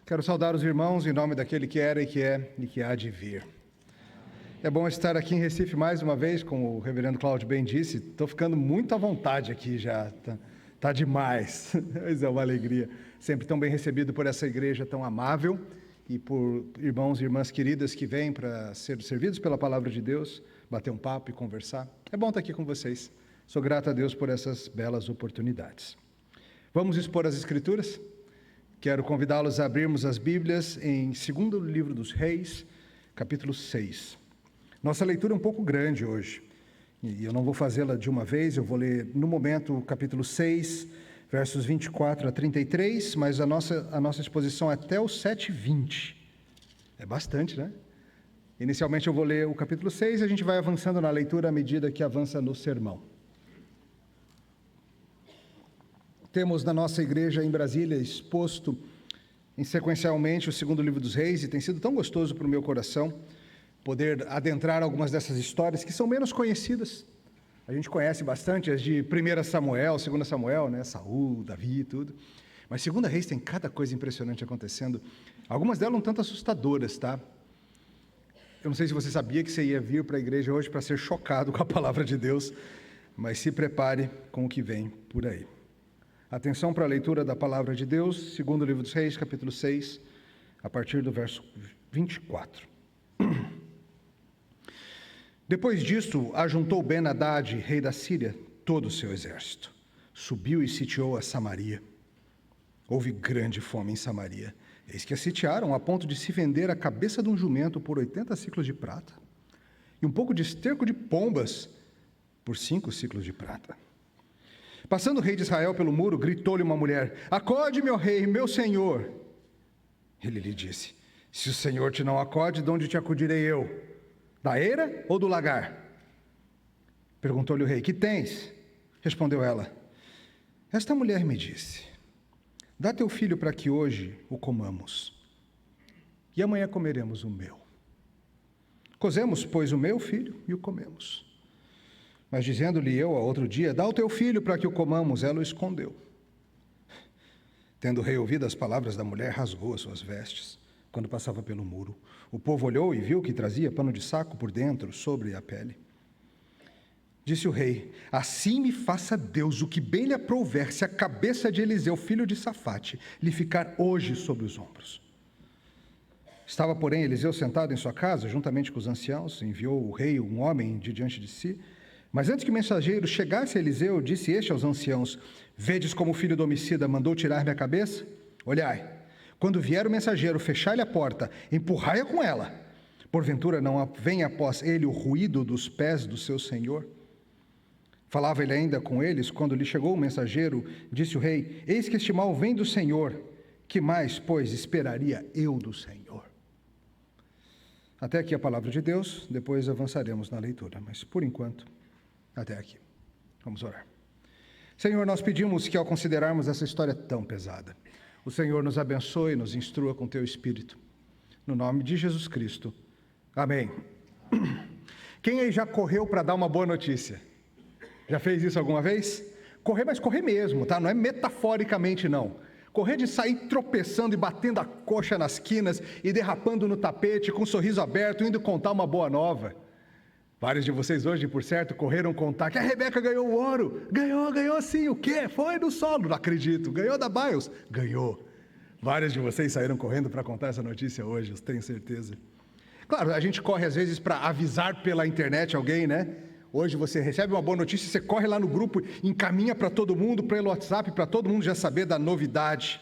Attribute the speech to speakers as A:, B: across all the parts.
A: Quero saudar os irmãos em nome daquele que era e que é e que há de vir. É bom estar aqui em Recife mais uma vez, como o reverendo Cláudio bem disse. Estou ficando muito à vontade aqui já, tá demais. Mas é uma alegria. Sempre tão bem recebido por essa igreja tão amável e por irmãos e irmãs queridas que vêm para ser servidos pela palavra de Deus, bater um papo e conversar. É bom estar aqui com vocês. Sou grato a Deus por essas belas oportunidades. Vamos expor as Escrituras? Quero convidá-los a abrirmos as Bíblias em 2º livro dos Reis, capítulo 6. Nossa leitura é um pouco grande hoje, e eu não vou fazê-la de uma vez, eu vou ler no momento o capítulo 6, versos 24 a 33, mas a nossa exposição é até o 7:20. É bastante, né? Inicialmente eu vou ler o capítulo 6 e a gente vai avançando na leitura à medida que avança no sermão. Temos na nossa igreja em Brasília exposto sequencialmente o 2º livro dos Reis, e tem sido tão gostoso para o meu coração poder adentrar algumas dessas histórias que são menos conhecidas. A gente conhece bastante as de 1 Samuel, 2 Samuel, né? Saul, Davi e tudo. Mas 2 Reis tem cada coisa impressionante acontecendo. Algumas delas um tanto assustadoras, tá? Eu não sei se você sabia que você ia vir para a igreja hoje para ser chocado com a palavra de Deus, mas se prepare com o que vem por aí. Atenção para a leitura da palavra de Deus, 2º livro dos Reis, capítulo 6, a partir do verso 24. Depois disto, ajuntou Ben-Hadad, rei da Síria, todo o seu exército. Subiu e sitiou a Samaria. Houve grande fome em Samaria. Eis que a sitiaram a ponto de se vender a cabeça de um jumento por 80 siclos de prata e um pouco de esterco de pombas por 5 siclos de prata. Passando o rei de Israel pelo muro, gritou-lhe uma mulher: "Acode, meu rei, meu senhor." Ele lhe disse: "Se o Senhor te não acode, de onde te acudirei eu? Da eira ou do lagar?" Perguntou-lhe o rei: "Que tens?" Respondeu ela: "Esta mulher me disse: dá teu filho para que hoje o comamos, e amanhã comeremos o meu. Cozemos, pois, o meu filho e o comemos. Mas dizendo-lhe eu ao outro dia: dá o teu filho para que o comamos, ela o escondeu." Tendo o rei ouvido as palavras da mulher, rasgou as suas vestes quando passava pelo muro. O povo olhou e viu que trazia pano de saco por dentro, sobre a pele. Disse o rei: assim me faça Deus o que bem lhe aprouver, se a cabeça de Eliseu, filho de Safate, lhe ficar hoje sobre os ombros. Estava, porém, Eliseu sentado em sua casa, juntamente com os anciãos. Enviou o rei um homem de diante de si. Mas antes que o mensageiro chegasse a Eliseu, disse este aos anciãos: vedes como o filho do homicida mandou tirar-me a cabeça? Olhai, quando vier o mensageiro, fechai-lhe a porta, empurrai-a com ela. Porventura não venha após ele o ruído dos pés do seu senhor? Falava ele ainda com eles, quando lhe chegou o mensageiro, disse o rei: eis que este mal vem do Senhor. Que mais, pois, esperaria eu do Senhor? Até aqui a palavra de Deus, depois avançaremos na leitura, mas por enquanto, até aqui. Vamos orar. Senhor, nós pedimos que ao considerarmos essa história tão pesada, o Senhor nos abençoe e nos instrua com teu Espírito. No nome de Jesus Cristo. Amém. Quem aí já correu para dar uma boa notícia? Já fez isso alguma vez? Correr, mas correr mesmo, tá? Não é metaforicamente, não. Correr de sair tropeçando e batendo a coxa nas quinas e derrapando no tapete com um sorriso aberto, indo contar uma boa nova. Vários de vocês hoje, por certo, correram contar que a Rebeca ganhou o ouro. Ganhou sim. O quê? Foi no solo, não acredito. Ganhou da Biles? Ganhou. Vários de vocês saíram correndo para contar essa notícia hoje, eu tenho certeza. Claro, a gente corre às vezes para avisar pela internet alguém, né? Hoje você recebe uma boa notícia, você corre lá no grupo, encaminha para todo mundo, pelo WhatsApp, para todo mundo já saber da novidade.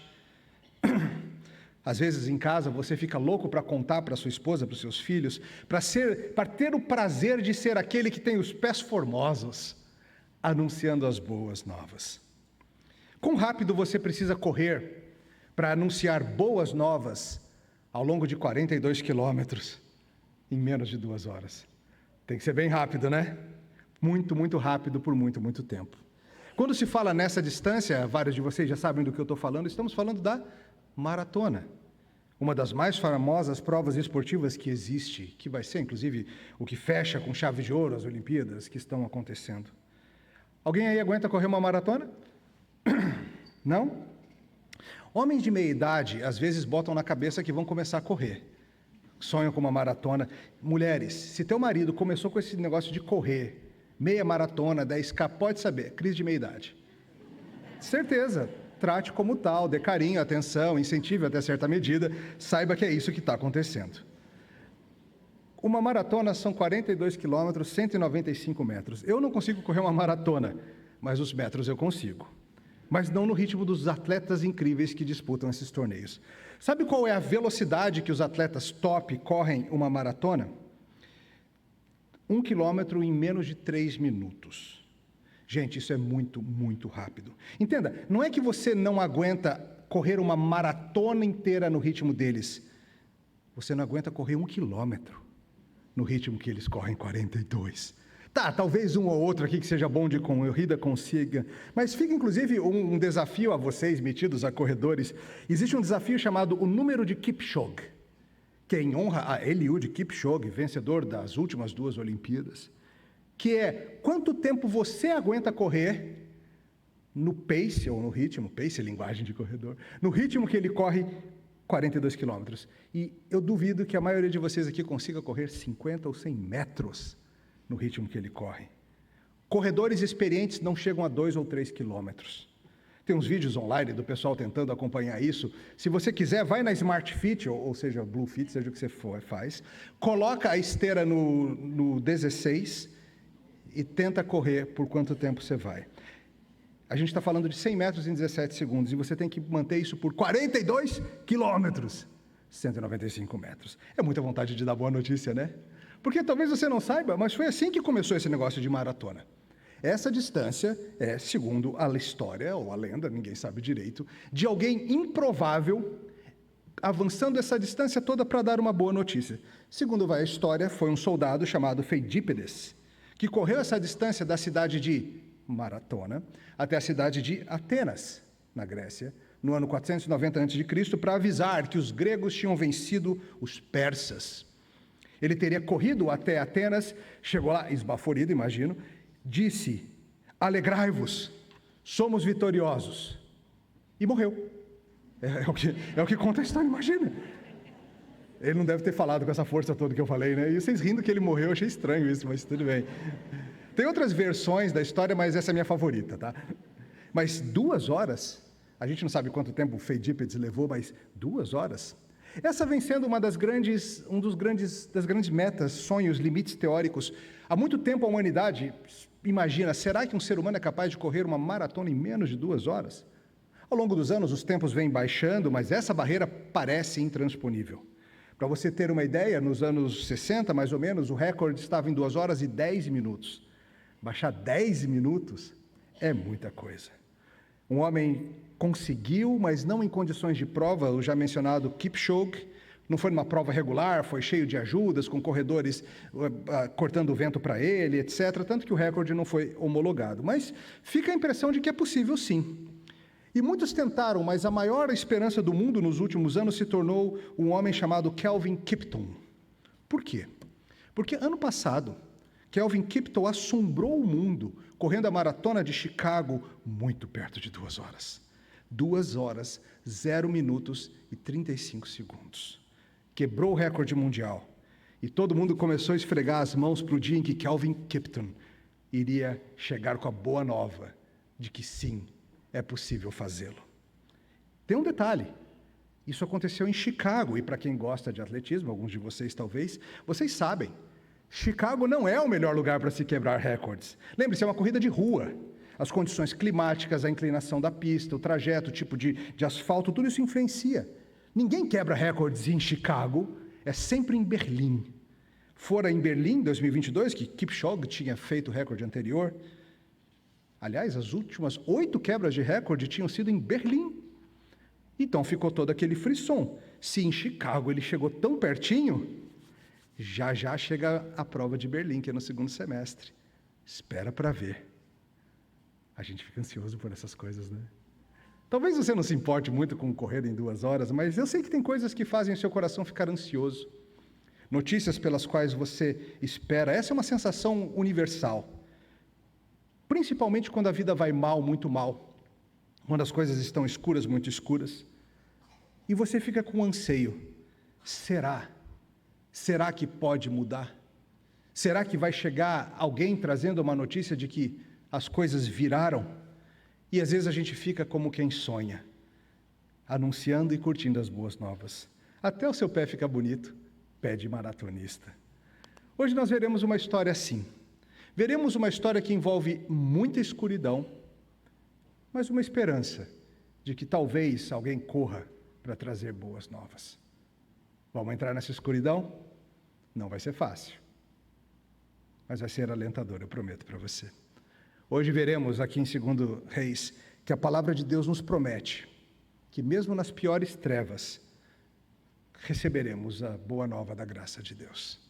A: Às vezes em casa você fica louco para contar para sua esposa, para os seus filhos, para ter o prazer de ser aquele que tem os pés formosos, anunciando as boas novas. Quão rápido você precisa correr para anunciar boas novas ao longo de 42 quilômetros em menos de 2 horas? Tem que ser bem rápido, né? Muito, muito rápido por muito, muito tempo. Quando se fala nessa distância, vários de vocês já sabem do que eu estou falando, estamos falando da maratona. Uma das mais famosas provas esportivas que existe, que vai ser, inclusive, o que fecha com chave de ouro as Olimpíadas que estão acontecendo. Alguém aí aguenta correr uma maratona? Não? Homens de meia idade, às vezes, botam na cabeça que vão começar a correr. Sonham com uma maratona. Mulheres, se teu marido começou com esse negócio de correr, meia maratona, 10K, pode saber, crise de meia idade. Certeza, trate como tal, dê carinho, atenção, incentive até certa medida, saiba que é isso que está acontecendo. Uma maratona são 42 quilômetros, 195 metros. Eu não consigo correr uma maratona, mas os metros eu consigo. Mas não no ritmo dos atletas incríveis que disputam esses torneios. Sabe qual é a velocidade que os atletas top correm uma maratona? 1 quilômetro em menos de 3 minutos. Gente, isso é muito, muito rápido. Entenda, não é que você não aguenta correr uma maratona inteira no ritmo deles. Você não aguenta correr 1 quilômetro no ritmo que eles correm, 42. Tá, talvez um ou outro aqui que seja bom de corrida consiga, mas fica inclusive um desafio a vocês, metidos a corredores. Existe um desafio chamado o número de Kipchoge, que é em honra a Eliud Kipchoge, vencedor das últimas 2 Olimpíadas, que é quanto tempo você aguenta correr no pace, ou no ritmo, pace é linguagem de corredor, no ritmo que ele corre 42 quilômetros. E eu duvido que a maioria de vocês aqui consiga correr 50 ou 100 metros no ritmo que ele corre. Corredores experientes não chegam a 2 ou 3 quilômetros. Tem uns vídeos online do pessoal tentando acompanhar isso. Se você quiser, vai na Smart Fit, ou seja, Blue Fit, seja o que você for, faz. Coloca a esteira no 16 e tenta correr por quanto tempo você vai. A gente está falando de 100 metros em 17 segundos e você tem que manter isso por 42 quilômetros, 195 metros. É muita vontade de dar boa notícia, né? Porque talvez você não saiba, mas foi assim que começou esse negócio de maratona. Essa distância é, segundo a história, ou a lenda, ninguém sabe direito, de alguém improvável avançando essa distância toda para dar uma boa notícia. Segundo vai a história, foi um soldado chamado Feidípedes, que correu essa distância da cidade de Maratona até a cidade de Atenas, na Grécia, no ano 490 a.C., para avisar que os gregos tinham vencido os persas. Ele teria corrido até Atenas, chegou lá esbaforido, imagino, disse: alegrai-vos, somos vitoriosos, e morreu. É o que conta a história, imagina. Ele não deve ter falado com essa força toda que eu falei, né? E vocês rindo que ele morreu, eu achei estranho isso, mas tudo bem. Tem outras versões da história, mas essa é a minha favorita, tá? Mas 2 horas, a gente não sabe quanto tempo o Feidípedes levou, mas 2 horas. Essa vem sendo das grandes metas, sonhos, limites teóricos. Há muito tempo a humanidade imagina, será que um ser humano é capaz de correr uma maratona em menos de 2 horas? Ao longo dos anos, os tempos vêm baixando, mas essa barreira parece intransponível. Para você ter uma ideia, nos anos 60, mais ou menos, o recorde estava em 2 horas e 10 minutos. Baixar 10 minutos é muita coisa. Um homem conseguiu, mas não em condições de prova, o já mencionado Kipchoge, não foi numa prova regular, foi cheio de ajudas, com corredores cortando o vento para ele, etc., tanto que o recorde não foi homologado. Mas fica a impressão de que é possível sim. E muitos tentaram, mas a maior esperança do mundo nos últimos anos se tornou um homem chamado Kelvin Kiptum. Por quê? Porque ano passado, Kelvin Kiptum assombrou o mundo, correndo a maratona de Chicago muito perto de 2 horas. 2 horas, 0 minutos e 35 segundos. Quebrou o recorde mundial. E todo mundo começou a esfregar as mãos para o dia em que Kelvin Kiptum iria chegar com a boa nova de que sim, é possível fazê-lo. Tem um detalhe. Isso aconteceu em Chicago, e para quem gosta de atletismo, alguns de vocês talvez, vocês sabem, Chicago não é o melhor lugar para se quebrar recordes. Lembre-se, é uma corrida de rua. As condições climáticas, a inclinação da pista, o trajeto, o tipo de asfalto, tudo isso influencia. Ninguém quebra recordes em Chicago, é sempre em Berlim. Fora em Berlim, 2022, que Kipchoge tinha feito o recorde anterior. Aliás, as últimas 8 quebras de recorde tinham sido em Berlim. Então ficou todo aquele frisson. Se em Chicago ele chegou tão pertinho, já chega a prova de Berlim, que é no 2º semestre. Espera para ver. A gente fica ansioso por essas coisas, né? Talvez você não se importe muito com correr em 2 horas, mas eu sei que tem coisas que fazem o seu coração ficar ansioso. Notícias pelas quais você espera. Essa é uma sensação universal. Principalmente quando a vida vai mal, muito mal. Quando as coisas estão escuras, muito escuras. E você fica com anseio. Será? Será que pode mudar? Será que vai chegar alguém trazendo uma notícia de que as coisas viraram? E às vezes a gente fica como quem sonha, anunciando e curtindo as boas novas. Até o seu pé fica bonito, pé de maratonista. Hoje nós veremos uma história assim. Veremos uma história que envolve muita escuridão, mas uma esperança de que talvez alguém corra para trazer boas novas. Vamos entrar nessa escuridão? Não vai ser fácil, mas vai ser alentador, eu prometo para você. Hoje veremos aqui em 2 Reis que a palavra de Deus nos promete que mesmo nas piores trevas, receberemos a boa nova da graça de Deus.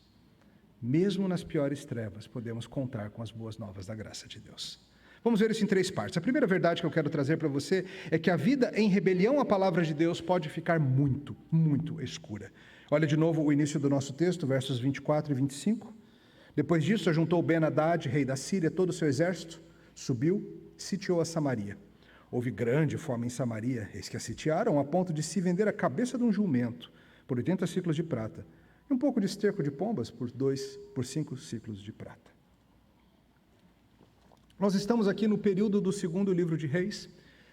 A: Mesmo nas piores trevas, podemos contar com as boas novas da graça de Deus. Vamos ver isso em 3 partes. A primeira verdade que eu quero trazer para você é que a vida em rebelião à palavra de Deus pode ficar muito, muito escura. Olha de novo o início do nosso texto, versos 24 e 25. Depois disso, ajuntou Ben-Hadad, rei da Síria, todo o seu exército, subiu, sitiou a Samaria. Houve grande fome em Samaria, eis que a sitiaram, a ponto de se vender a cabeça de um jumento por 80 ciclos de prata, e um pouco de esterco de pombas por 5 ciclos de prata. Nós estamos aqui no período do 2º livro de Reis.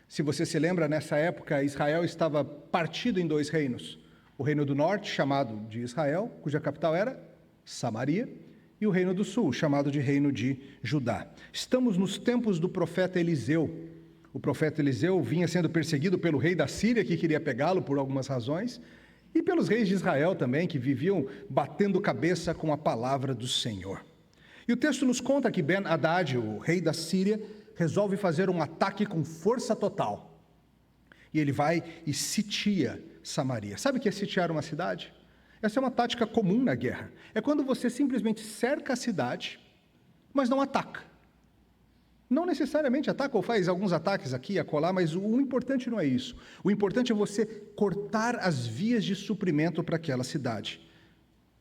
A: Se você se lembra, nessa época, Israel estava partido em 2 reinos. O reino do norte, chamado de Israel, cuja capital era Samaria, e o reino do sul, chamado de reino de Judá. Estamos nos tempos do profeta Eliseu. O profeta Eliseu vinha sendo perseguido pelo rei da Síria, que queria pegá-lo por algumas razões, e pelos reis de Israel também, que viviam batendo cabeça com a palavra do Senhor. E o texto nos conta que Ben-Hadad, o rei da Síria, resolve fazer um ataque com força total. E ele vai e sitia Samaria. Sabe o que é sitiar uma cidade? Essa é uma tática comum na guerra. É quando você simplesmente cerca a cidade, mas não ataca. Não necessariamente ataca ou faz alguns ataques aqui e acolá, mas o importante não é isso. O importante é você cortar as vias de suprimento para aquela cidade.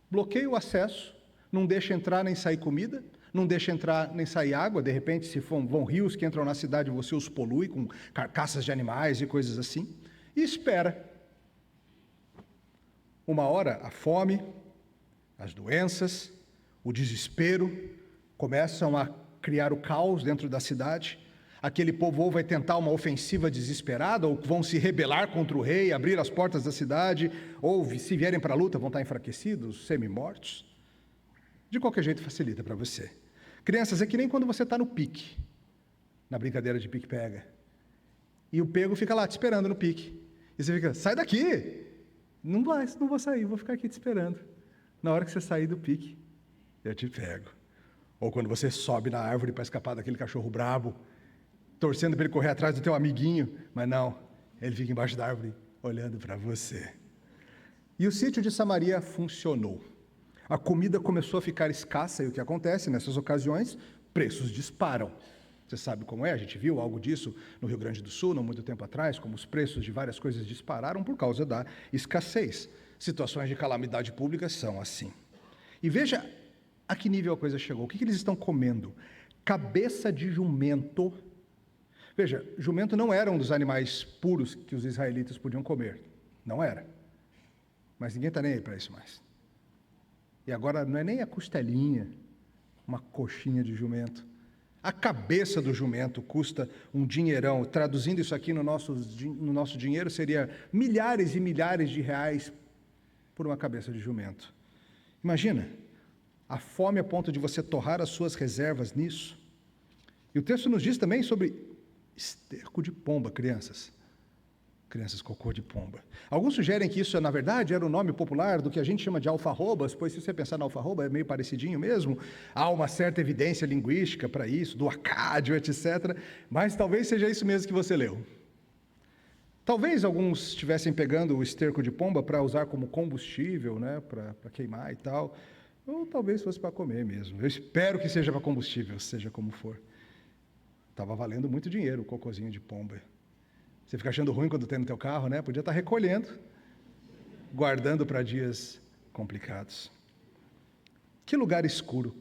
A: Bloqueia o acesso, não deixa entrar nem sair comida, não deixa entrar nem sair água. De repente, se vão rios que entram na cidade, você os polui com carcaças de animais e coisas assim. E espera. Uma hora, a fome, as doenças, o desespero começam a criar o caos dentro da cidade. Aquele povo ou vai tentar uma ofensiva desesperada, ou vão se rebelar contra o rei, abrir as portas da cidade, ou se vierem para a luta vão estar enfraquecidos, semi-mortos. De qualquer jeito facilita para você. Crianças, é que nem quando você está no pique, na brincadeira de pique-pega, e o pego fica lá te esperando no pique. E você fica, sai daqui! Não vou sair, vou ficar aqui te esperando. Na hora que você sair do pique, eu te pego. Ou quando você sobe na árvore para escapar daquele cachorro brabo, torcendo para ele correr atrás do teu amiguinho, mas não, ele fica embaixo da árvore olhando para você. E o sítio de Samaria funcionou. A comida começou a ficar escassa, e o que acontece nessas ocasiões? Preços disparam. Você sabe como é? A gente viu algo disso no Rio Grande do Sul, não muito tempo atrás, como os preços de várias coisas dispararam por causa da escassez. Situações de calamidade pública são assim. E veja a que nível a coisa chegou. O que eles estão comendo? Cabeça de jumento. Veja, jumento não era um dos animais puros que os israelitas podiam comer. Não era. Mas ninguém está nem aí para isso mais. E agora não é nem a costelinha, uma coxinha de jumento. A cabeça do jumento custa um dinheirão. Traduzindo isso aqui no nosso dinheiro, seria milhares e milhares de reais por uma cabeça de jumento. Imagina, a fome a ponto de você torrar as suas reservas nisso. E o texto nos diz também sobre esterco de pomba, crianças. Crianças, cocô de pomba. Alguns sugerem que isso, na verdade, era o nome popular do que a gente chama de alfarrobas, pois se você pensar na alfarroba, é meio parecidinho mesmo. Há uma certa evidência linguística para isso, do acádio, etc. Mas talvez seja isso mesmo que você leu. Talvez alguns estivessem pegando o esterco de pomba para usar como combustível, né, para queimar e tal. Ou talvez fosse para comer mesmo. Eu espero que seja para combustível, seja como for. Estava valendo muito dinheiro o cocôzinho de pomba. Você fica achando ruim quando tem no teu carro, né? Podia estar recolhendo, guardando para dias complicados. Que lugar escuro.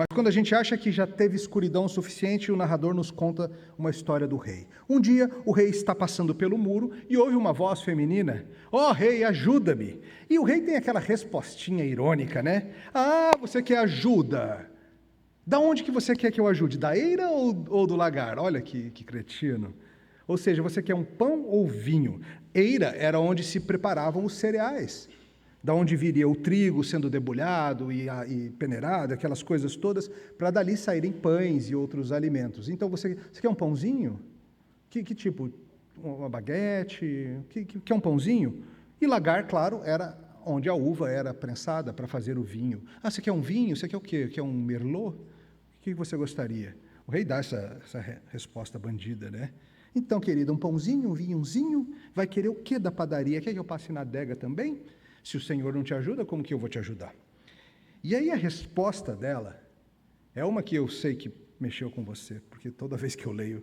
A: Mas quando a gente acha que já teve escuridão o suficiente, o narrador nos conta uma história do rei. Um dia, o rei está passando pelo muro e ouve uma voz feminina: "Ó rei, ajuda-me!" E o rei tem aquela respostinha irônica, né? "Ah, você quer ajuda? Da onde que você quer que eu ajude? Da eira ou do lagar?" Olha que cretino. Ou seja, você quer um pão ou vinho? Eira era onde se preparavam os cereais. Da onde viria o trigo sendo debulhado e peneirado, aquelas coisas todas, para dali saírem pães e outros alimentos. Então, você quer um pãozinho? Que tipo? Uma baguete? Que é um pãozinho? E lagar, claro, era onde a uva era prensada para fazer o vinho. Ah, você quer um vinho? Você quer o quê? Quer um merlot? O que você gostaria? O rei dá essa resposta bandida, né? Então, querida, um pãozinho, um vinhozinho? Vai querer o quê da padaria? Quer que eu passe na adega também? Se o Senhor não te ajuda, como que eu vou te ajudar? E aí a resposta dela é uma que eu sei que mexeu com você, porque toda vez que eu leio,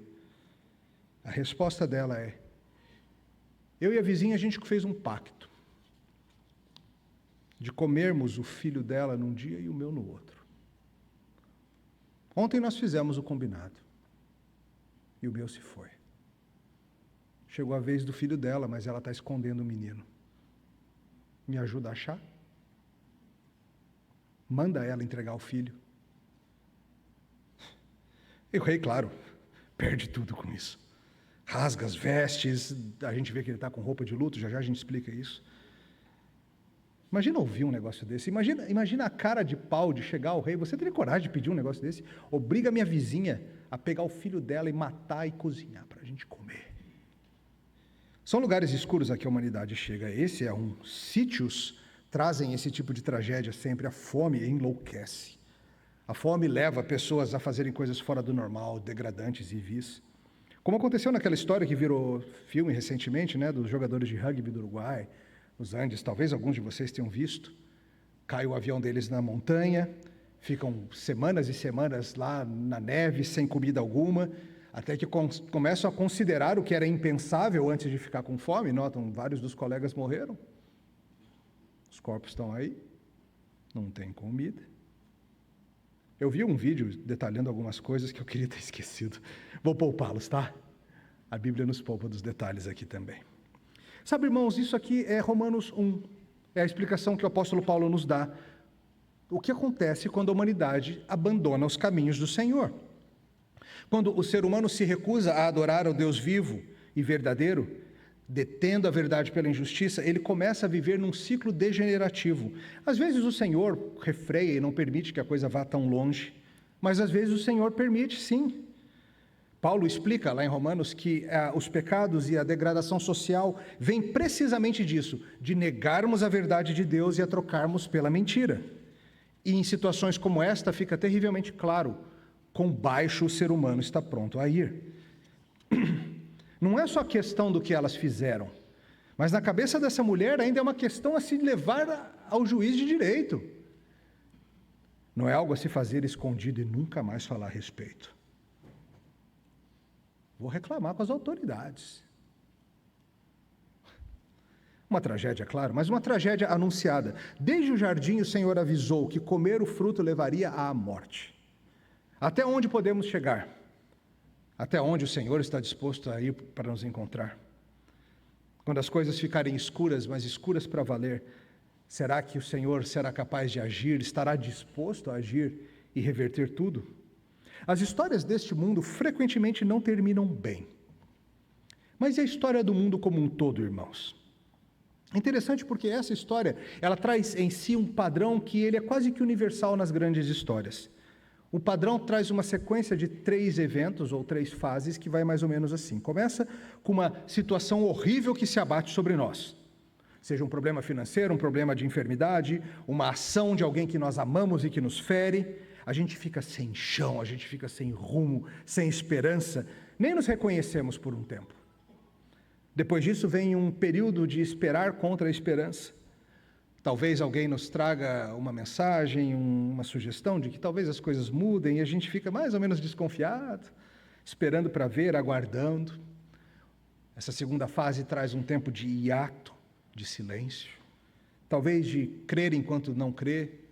A: a resposta dela é: eu e a vizinha, a gente fez um pacto de comermos o filho dela num dia e o meu no outro. Ontem nós fizemos o combinado e o meu se foi. Chegou a vez do filho dela, mas ela está escondendo o menino. Me ajuda a achar? Manda ela entregar o filho. E o rei, claro, perde tudo com isso. Rasga as vestes, a gente vê que ele está com roupa de luto, já já a gente explica isso. Imagina ouvir um negócio desse, imagina a cara de pau de chegar ao rei, você teria coragem de pedir um negócio desse? Obriga a minha vizinha a pegar o filho dela e matar e cozinhar para a gente comer. São lugares escuros a que a humanidade chega. Esse é um. Sítios trazem esse tipo de tragédia sempre. A fome enlouquece. A fome leva pessoas a fazerem coisas fora do normal, degradantes e vis. Como aconteceu naquela história que virou filme recentemente, né, dos jogadores de rugby do Uruguai, os Andes, talvez alguns de vocês tenham visto. Cai o avião deles na montanha, ficam semanas e semanas lá na neve, sem comida alguma, até que começam a considerar o que era impensável antes de ficar com fome. Notam, vários dos colegas morreram. Os corpos estão aí, não tem comida. Eu vi um vídeo detalhando algumas coisas que eu queria ter esquecido. Vou poupá-los, tá? A Bíblia nos poupa dos detalhes aqui também. Sabe, irmãos, isso aqui é Romanos 1. É a explicação que o apóstolo Paulo nos dá. O que acontece quando a humanidade abandona os caminhos do Senhor? Quando o ser humano se recusa a adorar ao Deus vivo e verdadeiro, detendo a verdade pela injustiça, ele começa a viver num ciclo degenerativo. Às vezes o Senhor refreia e não permite que a coisa vá tão longe, mas às vezes o Senhor permite, sim. Paulo explica lá em Romanos que os pecados e a degradação social vêm precisamente disso, de negarmos a verdade de Deus e a trocarmos pela mentira. E em situações como esta fica terrivelmente claro quão baixo o ser humano está pronto a ir. Não é só questão do que elas fizeram, mas na cabeça dessa mulher ainda é uma questão a se levar ao juiz de direito. Não é algo a se fazer escondido e nunca mais falar a respeito. Vou reclamar com as autoridades. Uma tragédia, claro, mas uma tragédia anunciada. Desde o jardim o Senhor avisou que comer o fruto levaria à morte. Até onde podemos chegar? Até onde o Senhor está disposto a ir para nos encontrar? Quando as coisas ficarem escuras, mas escuras para valer, será que o Senhor será capaz de agir, estará disposto a agir e reverter tudo? As histórias deste mundo frequentemente não terminam bem. Mas e a história do mundo como um todo, irmãos? É interessante porque essa história, ela traz em si um padrão que ele é quase que universal nas grandes histórias. O padrão traz uma sequência de 3 eventos ou 3 fases que vai mais ou menos assim. Começa com uma situação horrível que se abate sobre nós. Seja um problema financeiro, um problema de enfermidade, uma ação de alguém que nós amamos e que nos fere. A gente fica sem chão, a gente fica sem rumo, sem esperança, nem nos reconhecemos por um tempo. Depois disso vem um período de esperar contra a esperança. Talvez alguém nos traga uma mensagem, uma sugestão de que talvez as coisas mudem e a gente fica mais ou menos desconfiado, esperando para ver, aguardando. Essa segunda fase traz um tempo de hiato, de silêncio, talvez de crer enquanto não crer,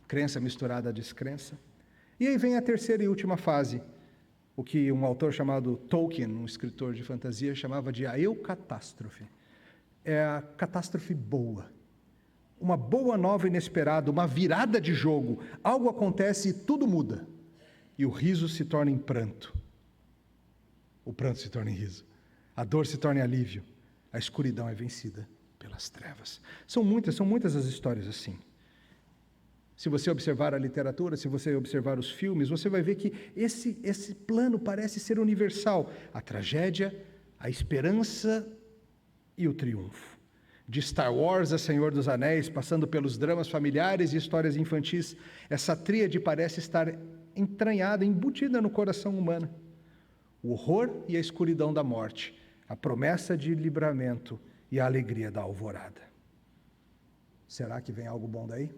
A: crença misturada à descrença. E aí vem a terceira e última fase, o que um autor chamado Tolkien, um escritor de fantasia, chamava de a eucatástrofe. É a catástrofe boa. Uma boa nova inesperada, uma virada de jogo. Algo acontece e tudo muda. E o riso se torna em pranto. O pranto se torna em riso. A dor se torna em alívio. A escuridão é vencida pelas trevas. São muitas as histórias assim. Se você observar a literatura, se você observar os filmes, você vai ver que esse plano parece ser universal. A tragédia, a esperança e o triunfo. De Star Wars a Senhor dos Anéis, passando pelos dramas familiares e histórias infantis, essa tríade parece estar entranhada, embutida no coração humano. O horror e a escuridão da morte, a promessa de livramento e a alegria da alvorada. Será que vem algo bom daí?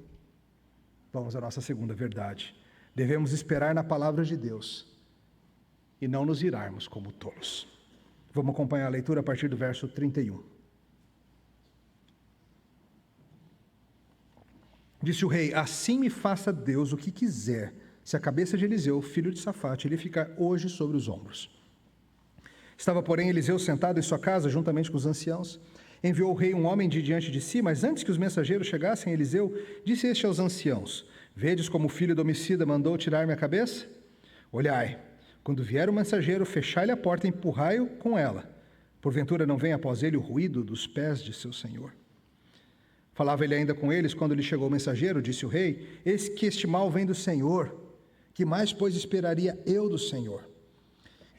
A: Vamos à nossa segunda verdade. Devemos esperar na palavra de Deus e não nos irarmos como tolos. Vamos acompanhar a leitura a partir do verso 31. Disse o rei: assim me faça Deus o que quiser, se a cabeça de Eliseu, filho de Safate, lhe ficar hoje sobre os ombros. Estava, porém, Eliseu sentado em sua casa, juntamente com os anciãos. Enviou o rei um homem de diante de si, mas antes que os mensageiros chegassem, Eliseu disse este aos anciãos: vedes como o filho do homicida mandou tirar minha cabeça? Olhai, quando vier o mensageiro, fechai-lhe a porta e empurrai-o com ela. Porventura não vem após ele o ruído dos pés de seu senhor. Falava ele ainda com eles, quando lhe chegou o mensageiro, disse o rei: eis que este mal vem do Senhor, que mais, pois, esperaria eu do Senhor?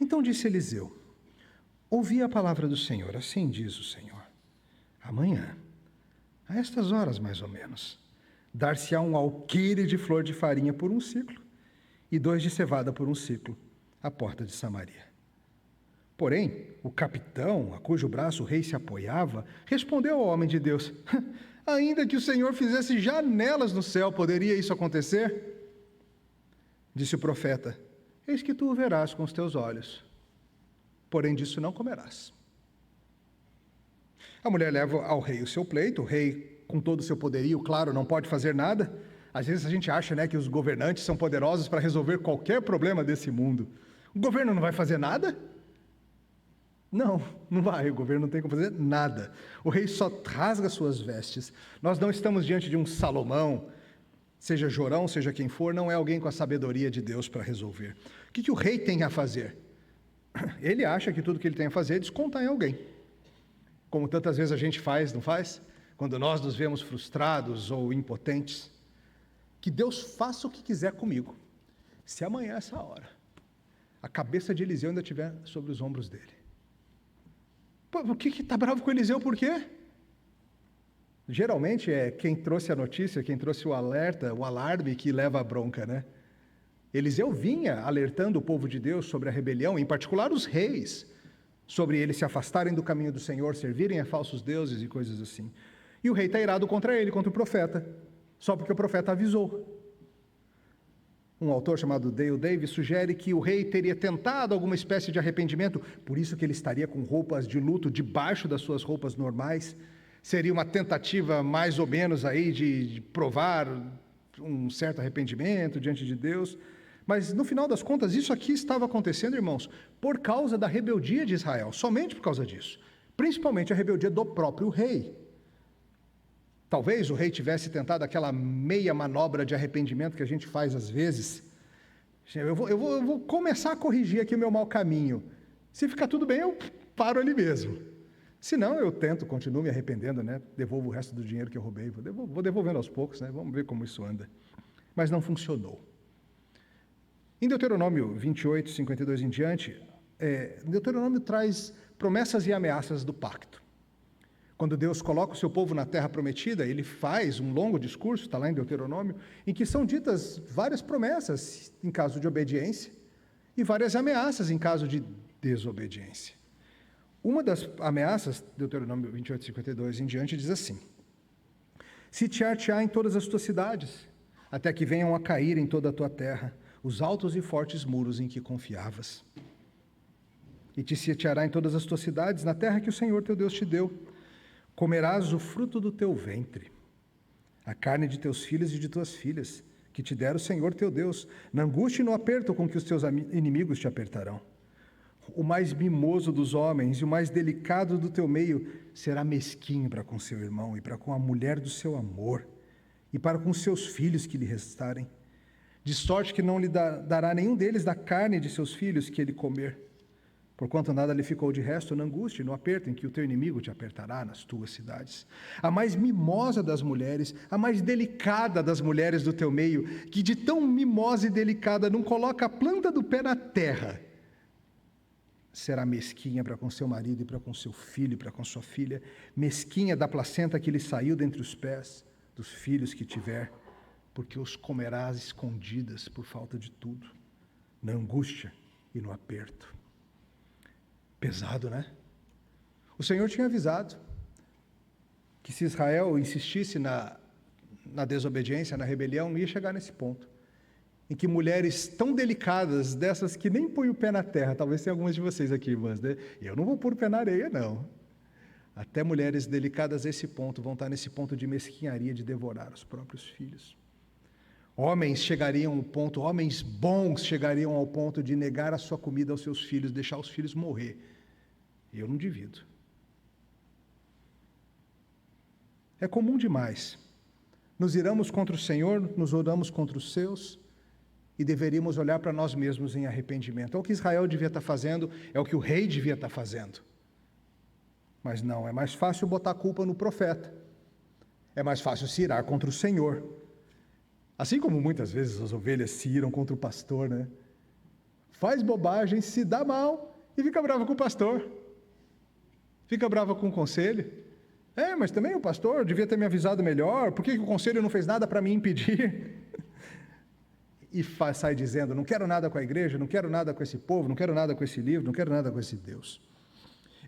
A: Então disse Eliseu: ouvi a palavra do Senhor, assim diz o Senhor. Amanhã, a estas horas mais ou menos, dar-se-á um alqueire de flor de farinha por um ciclo, e 2 de cevada por um ciclo, à porta de Samaria. Porém, o capitão, a cujo braço o rei se apoiava, respondeu ao homem de Deus: ainda que o Senhor fizesse janelas no céu, poderia isso acontecer? Disse o profeta: eis que tu o verás com os teus olhos, porém disso não comerás. A mulher leva ao rei o seu pleito. O rei, com todo o seu poderio, claro, não pode fazer nada. Às vezes a gente acha, que os governantes são poderosos para resolver qualquer problema desse mundo. O governo não vai fazer nada? Não vai. O governo não tem como fazer nada. O rei só rasga suas vestes. Nós não estamos diante de um Salomão, seja Jorão, seja quem for, não é alguém com a sabedoria de Deus para resolver. O que o rei tem a fazer? Ele acha que tudo que ele tem a fazer é descontar em alguém. Como tantas vezes a gente faz, não faz? Quando nós nos vemos frustrados ou impotentes. Que Deus faça o que quiser comigo, se amanhã, essa hora, a cabeça de Eliseu ainda estiver sobre os ombros dele. Pô, o que está bravo com Eliseu, por quê? Geralmente é quem trouxe a notícia, quem trouxe o alerta, o alarme que leva a bronca, né? Eliseu vinha alertando o povo de Deus sobre a rebelião, em particular os reis, sobre eles se afastarem do caminho do Senhor, servirem a falsos deuses e coisas assim. E o rei está irado contra ele, contra o profeta, só porque o profeta avisou. Um autor chamado Dale Davis sugere que o rei teria tentado alguma espécie de arrependimento, por isso que ele estaria com roupas de luto debaixo das suas roupas normais. Seria uma tentativa mais ou menos aí de provar um certo arrependimento diante de Deus. Mas, no final das contas, isso aqui estava acontecendo, irmãos, por causa da rebeldia de Israel, somente por causa disso. Principalmente a rebeldia do próprio rei. Talvez o rei tivesse tentado aquela meia manobra de arrependimento que a gente faz às vezes. Eu vou começar a corrigir aqui o meu mau caminho. Se ficar tudo bem, eu paro ali mesmo. Se não, eu tento, continuo me arrependendo, devolvo o resto do dinheiro que eu roubei. Vou devolvendo aos poucos, vamos ver como isso anda. Mas não funcionou. Em Deuteronômio 28, 52 em diante, Deuteronômio traz promessas e ameaças do pacto. Quando Deus coloca o seu povo na terra prometida, ele faz um longo discurso, está lá em Deuteronômio, em que são ditas várias promessas em caso de obediência e várias ameaças em caso de desobediência. Uma das ameaças, Deuteronômio 28, 52 em diante, diz assim: sitiar-te-á em todas as tuas cidades, até que venham a cair em toda a tua terra os altos e fortes muros em que confiavas. E te sitiará em todas as tuas cidades, na terra que o Senhor teu Deus te deu. Comerás o fruto do teu ventre, a carne de teus filhos e de tuas filhas, que te der o Senhor teu Deus, na angústia e no aperto com que os teus inimigos te apertarão. O mais mimoso dos homens e o mais delicado do teu meio será mesquinho para com seu irmão e para com a mulher do seu amor e para com seus filhos que lhe restarem, de sorte que não lhe dará nenhum deles da carne de seus filhos que ele comer, porquanto nada lhe ficou de resto na angústia e no aperto em que o teu inimigo te apertará nas tuas cidades. A mais mimosa das mulheres, a mais delicada das mulheres do teu meio, que de tão mimosa e delicada não coloca a planta do pé na terra, será mesquinha para com seu marido e para com seu filho e para com sua filha, mesquinha da placenta que lhe saiu dentre os pés dos filhos que tiver, porque os comerás escondidas por falta de tudo, na angústia e no aperto. Pesado, né? O Senhor tinha avisado que se Israel insistisse na desobediência, na rebelião, não ia chegar nesse ponto, em que mulheres tão delicadas, dessas que nem põem o pé na terra, talvez tenha algumas de vocês aqui, irmãs, né? Eu não vou pôr o pé na areia, não. Até mulheres delicadas a esse ponto vão estar nesse ponto de mesquinharia, de devorar os próprios filhos. Homens bons chegariam ao ponto de negar a sua comida aos seus filhos, deixar os filhos morrer. Eu não divido. É comum demais. Nos iramos contra o Senhor, nos oramos contra os seus, e deveríamos olhar para nós mesmos em arrependimento. É o que Israel devia estar fazendo, é o que o rei devia estar fazendo. Mas não, é mais fácil botar a culpa no profeta. É mais fácil se irar contra o Senhor. Assim como muitas vezes as ovelhas se iram contra o pastor, né? Faz bobagem, se dá mal e fica bravo com o pastor. Fica brava com o conselho. Mas também o pastor devia ter me avisado melhor. Por que o conselho não fez nada para me impedir? E sai dizendo, não quero nada com a igreja, não quero nada com esse povo, não quero nada com esse livro, não quero nada com esse Deus.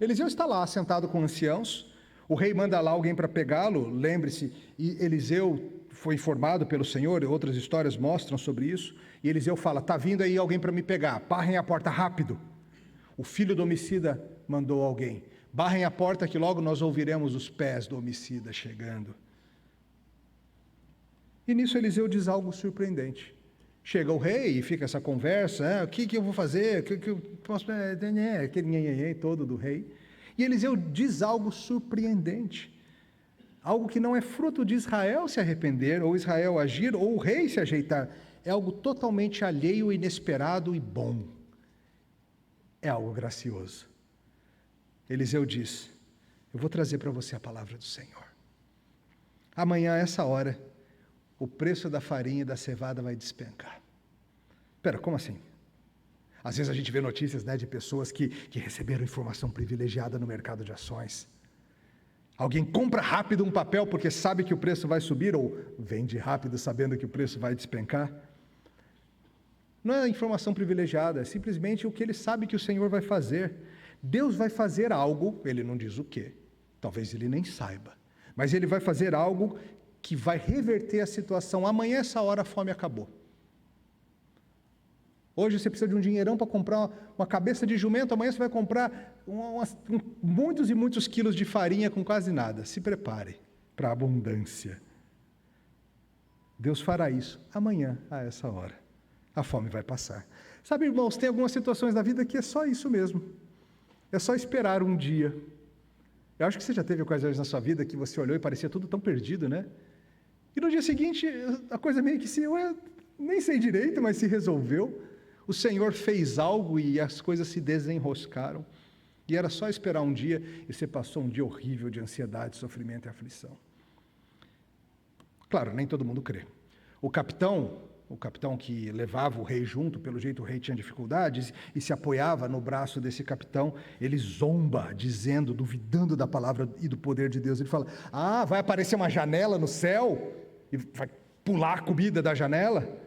A: Eliseu está lá, sentado com anciãos. O rei manda lá alguém para pegá-lo. Lembre-se, Eliseu foi informado pelo Senhor, outras histórias mostram sobre isso. E Eliseu fala, está vindo aí alguém para me pegar, barrem a porta rápido. O filho do homicida mandou alguém. Barrem a porta que logo nós ouviremos os pés do homicida chegando. E nisso Eliseu diz algo surpreendente. Chega o rei e fica essa conversa, o que eu vou fazer? Aquele nhenhenhen todo do rei. E Eliseu diz algo surpreendente. Algo que não é fruto de Israel se arrepender, ou Israel agir, ou o rei se ajeitar. É algo totalmente alheio, inesperado e bom. É algo gracioso. Eliseu diz, eu vou trazer para você a palavra do Senhor. Amanhã, a essa hora, o preço da farinha e da cevada vai despencar. Espera, como assim? Às vezes a gente vê notícias, né, de pessoas que receberam informação privilegiada no mercado de ações. Alguém compra rápido um papel porque sabe que o preço vai subir, ou vende rápido sabendo que o preço vai despencar. Não é informação privilegiada, é simplesmente o que ele sabe que o Senhor vai fazer. Deus vai fazer algo, ele não diz o quê, talvez ele nem saiba, mas ele vai fazer algo que vai reverter a situação. Amanhã, essa hora, a fome acabou. Hoje você precisa de um dinheirão para comprar uma cabeça de jumento, amanhã você vai comprar muitos e muitos quilos de farinha com quase nada. Se prepare para a abundância. Deus fará isso amanhã, a essa hora. A fome vai passar. Sabe, irmãos, tem algumas situações na vida que é só isso mesmo. É só esperar um dia. Eu acho que você já teve ocasiões na sua vida que você olhou e parecia tudo tão perdido, né? E no dia seguinte, a coisa meio que nem sei direito, mas se resolveu. O Senhor fez algo e as coisas se desenroscaram. E era só esperar um dia e você passou um dia horrível de ansiedade, sofrimento e aflição. Claro, nem todo mundo crê. O capitão que levava o rei junto, pelo jeito o rei tinha dificuldades, e se apoiava no braço desse capitão, ele zomba, dizendo, duvidando da palavra e do poder de Deus. Ele fala, vai aparecer uma janela no céu e vai pular a comida da janela?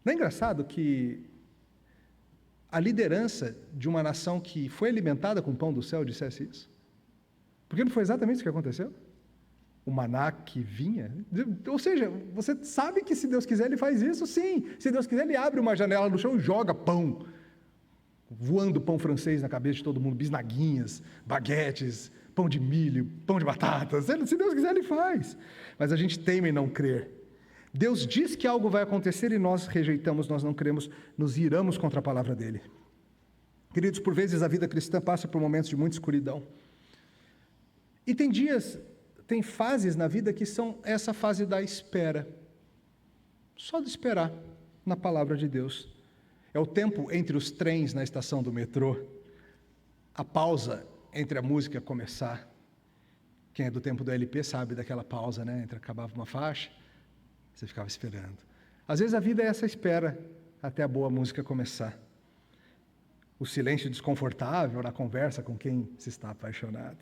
A: Não é engraçado que a liderança de uma nação que foi alimentada com o pão do céu dissesse isso? Porque não foi exatamente isso que aconteceu? O maná que vinha, ou seja, você sabe que se Deus quiser ele faz isso, sim, se Deus quiser ele abre uma janela no chão e joga pão, voando pão francês na cabeça de todo mundo, bisnaguinhas, baguetes, pão de milho, pão de batata. Se Deus quiser, Ele faz. Mas a gente teima em não crer. Deus diz que algo vai acontecer e nós rejeitamos, nós não cremos, nos iramos contra a palavra dEle. Queridos, por vezes a vida cristã passa por momentos de muita escuridão. E tem fases na vida que são essa fase da espera. Só de esperar na palavra de Deus. É o tempo entre os trens na estação do metrô. A pausa entre a música começar. Quem é do tempo do LP sabe daquela pausa, né? Entre acabava uma faixa, você ficava esperando. Às vezes a vida é essa espera até a boa música começar. O silêncio desconfortável na conversa com quem se está apaixonado.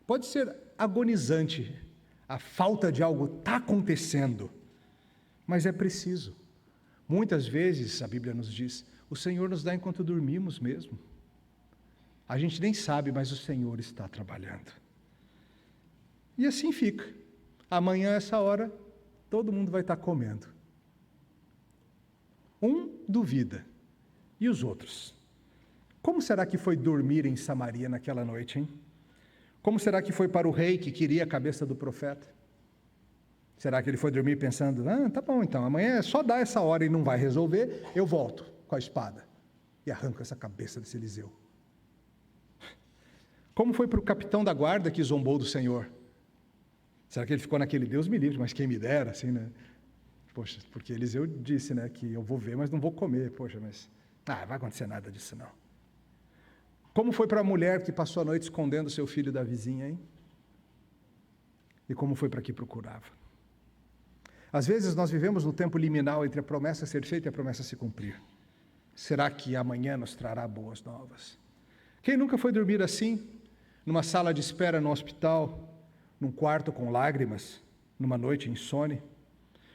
A: Pode ser agonizante, a falta de algo está acontecendo, mas é preciso. Muitas vezes, a Bíblia nos diz, o Senhor nos dá enquanto dormimos mesmo. A gente nem sabe, mas o Senhor está trabalhando. E assim fica. Amanhã, essa hora, todo mundo vai estar comendo. Um duvida. E os outros? Como será que foi dormir em Samaria naquela noite, hein? Como será que foi para o rei que queria a cabeça do profeta? Será que ele foi dormir pensando, tá bom então, amanhã é só dar essa hora e não vai resolver, eu volto com a espada e arranco essa cabeça desse Eliseu. Como foi para o capitão da guarda que zombou do Senhor? Será que ele ficou naquele Deus me livre, mas quem me dera, assim, né? Poxa, porque Eliseu disse, né, que eu vou ver, mas não vou comer. Poxa, mas não vai acontecer nada disso não. Como foi para a mulher que passou a noite escondendo seu filho da vizinha, hein? E como foi para que procurava? Às vezes nós vivemos no tempo liminal entre a promessa ser feita e a promessa se cumprir. Será que amanhã nos trará boas novas? Quem nunca foi dormir assim, numa sala de espera no hospital, num quarto com lágrimas, numa noite insone?